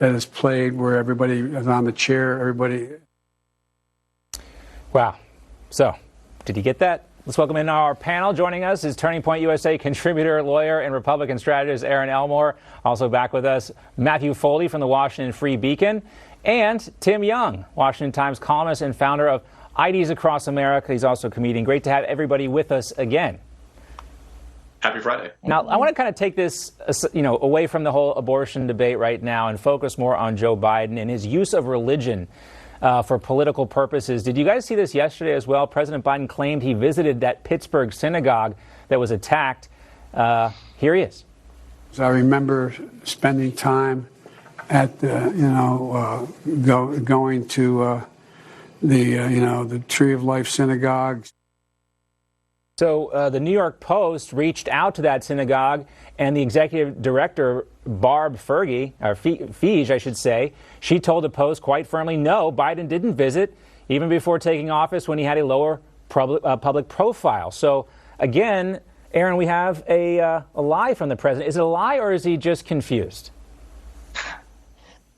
that is played where everybody is on the chair, everybody. Wow. So, did you get that? Let's welcome in our panel. Joining us is Turning Point USA contributor, lawyer, and Republican strategist Erin Elmore. Also back with us, Matthew Foley from the Washington Free Beacon, and Tim Young, Washington Times columnist and founder of IDs Across America. He's also a comedian. Great to have everybody with us again. Happy Friday. Now, I want to kind of take this, away from the whole abortion debate right now and focus more on Joe Biden and his use of religion for political purposes. Did you guys see this yesterday as well? President Biden claimed he visited that Pittsburgh synagogue that was attacked. Here he is. I remember spending time at going to the Tree of Life synagogue. So the New York Post reached out to that synagogue, and the executive director, Barb Fergie, or Fige, I should say, she told the Post quite firmly, no, Biden didn't visit, even before taking office when he had a lower public profile. So again, Erin, we have a lie from the president. Is it a lie, or is he just confused?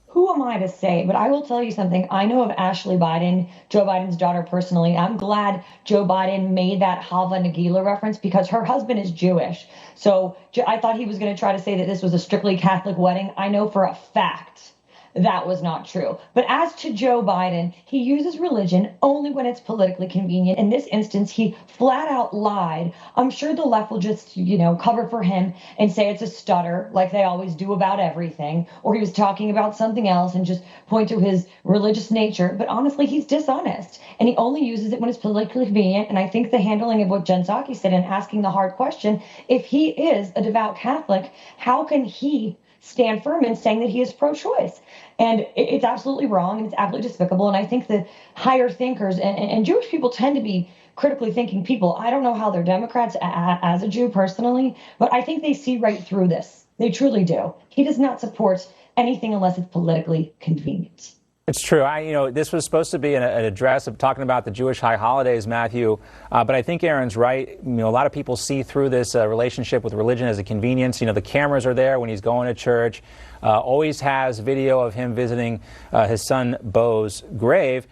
Who am I to say? But I will tell you something. I know of Ashley Biden, Joe Biden's daughter, personally. I'm glad Joe Biden made that Hava Nagila reference because her husband is Jewish. So I thought he was going to try to say that this was a strictly Catholic wedding. I know for a fact that was not true. But as to Joe Biden, he uses religion only when it's politically convenient. In this instance, he flat out lied. I'm sure the left will just, cover for him and say it's a stutter, like they always do about everything, or he was talking about something else and just point to his religious nature. But honestly, he's dishonest, and he only uses it when it's politically convenient. And I think the handling of what Jen Psaki said and asking the hard question, if he is a devout Catholic, how can he stand firm in saying that he is pro-choice? And it's absolutely wrong, and it's absolutely despicable. And I think the higher thinkers and Jewish people tend to be critically thinking people. I don't know how they're Democrats as a Jew personally, but I think they see right through this. They truly do. He does not support anything unless it's politically convenient. It's true. This was supposed to be an address of talking about the Jewish high holidays, Matthew. But I think Erin's right. A lot of people see through this relationship with religion as a convenience. The cameras are there when he's going to church. Always has video of him visiting his son Beau's grave.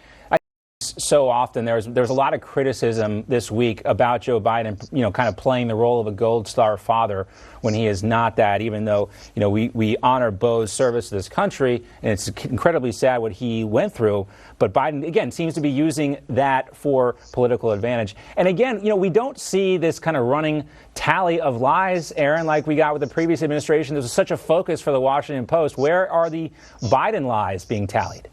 So often there's a lot of criticism this week about Joe Biden, kind of playing the role of a gold star father when he is not that, even though, we honor Beau's service to this country, and it's incredibly sad what he went through. But Biden, again, seems to be using that for political advantage. And again, we don't see this kind of running tally of lies, Erin, like we got with the previous administration. There was such a focus for the Washington Post. Where are the Biden lies being tallied?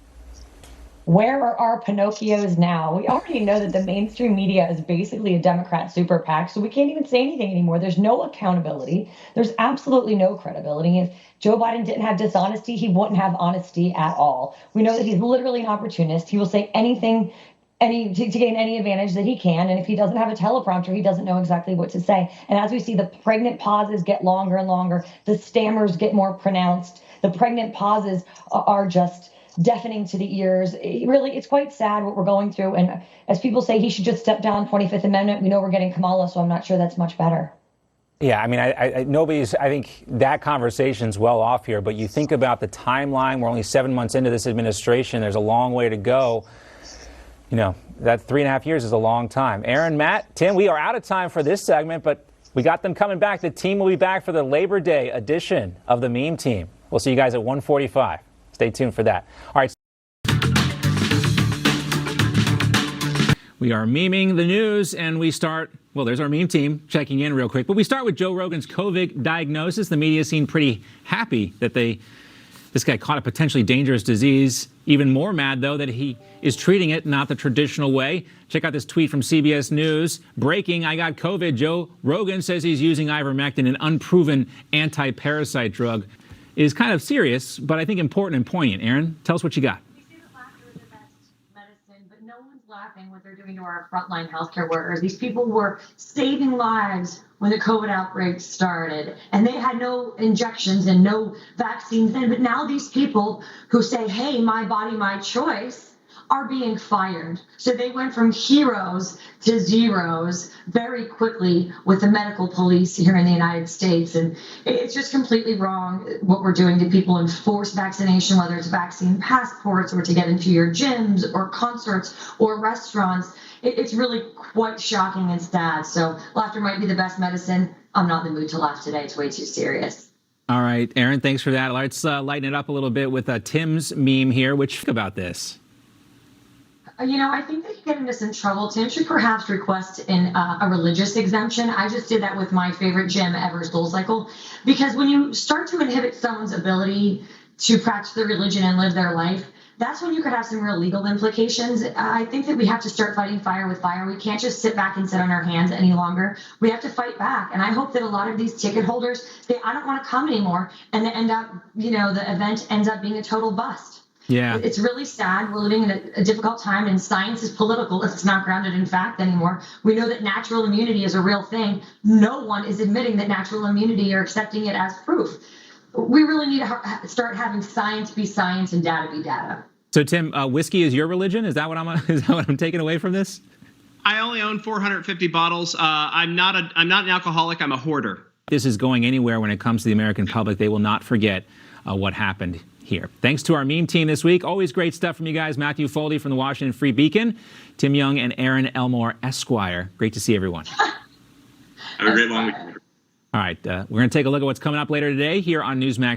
Where are our Pinocchios now? We already know that the mainstream media is basically a Democrat super PAC, so we can't even say anything anymore. There's no accountability. There's absolutely no credibility. If Joe Biden didn't have dishonesty, he wouldn't have honesty at all. We know that he's literally an opportunist. He will say anything to gain any advantage that he can. And if he doesn't have a teleprompter, he doesn't know exactly what to say. And as we see, the pregnant pauses get longer and longer. The stammers get more pronounced. The pregnant pauses are just deafening to the ears. It's quite sad what we're going through. And as people say, he should just step down 25th Amendment. We know we're getting Kamala, so I'm not sure that's much better. Yeah, I think that conversation's well off here, but you think about the timeline. We're only 7 months into this administration. There's a long way to go. That 3.5 years is a long time. Erin, Matt, Tim, we are out of time for this segment, but we got them coming back. The team will be back for the Labor Day edition of the Meme Team. We'll see you guys at 1:45. Stay tuned for that. All right. We are meming the news, and we start, there's our meme team checking in real quick. But we start with Joe Rogan's COVID diagnosis. The media seemed pretty happy that this guy caught a potentially dangerous disease. Even more mad, though, that he is treating it not the traditional way. Check out this tweet from CBS News. Breaking, I got COVID. Joe Rogan says he's using ivermectin, an unproven anti-parasite drug. It is kind of serious, but I think important and poignant. Erin, tell us what you got. We say that laughter is the best medicine, but no one's laughing what they're doing to our frontline healthcare workers. These people were saving lives when the COVID outbreak started, and they had no injections and no vaccines then. But now these people who say, hey, my body, my choice, are being fired. So they went from heroes to zeros very quickly with the medical police here in the United States. And it's just completely wrong what we're doing to people in forced vaccination, whether it's vaccine passports or to get into your gyms or concerts or restaurants. It's really quite shocking and sad. So laughter might be the best medicine. I'm not in the mood to laugh today. It's way too serious. All right, Erin, thanks for that. Let's lighten it up a little bit with Tim's meme here. What you think about this? I think that you get into some trouble. Tim should perhaps request a religious exemption. I just did that with my favorite gym ever, SoulCycle, because when you start to inhibit someone's ability to practice their religion and live their life, that's when you could have some real legal implications. I think that we have to start fighting fire with fire. We can't just sit back and sit on our hands any longer. We have to fight back. And I hope that a lot of these ticket holders say, I don't want to come anymore. And they end up, the event ends up being a total bust. Yeah. It's really sad. We're living in a difficult time, and science is political if it's not grounded in fact anymore. We know that natural immunity is a real thing. No one is admitting that natural immunity or accepting it as proof. We really need to start having science be science and data be data. So, Tim, whiskey is your religion? Is that what I'm taking away from this? I only own 450 bottles. I'm not an alcoholic. I'm a hoarder. This is going anywhere when it comes to the American public. They will not forget what happened here. Thanks to our meme team this week. Always great stuff from you guys. Matthew Foldy from the Washington Free Beacon, Tim Young and Erin Elmore, Esquire. Great to see everyone. Have a great long weekend. All right, we're going to take a look at what's coming up later today here on Newsmax.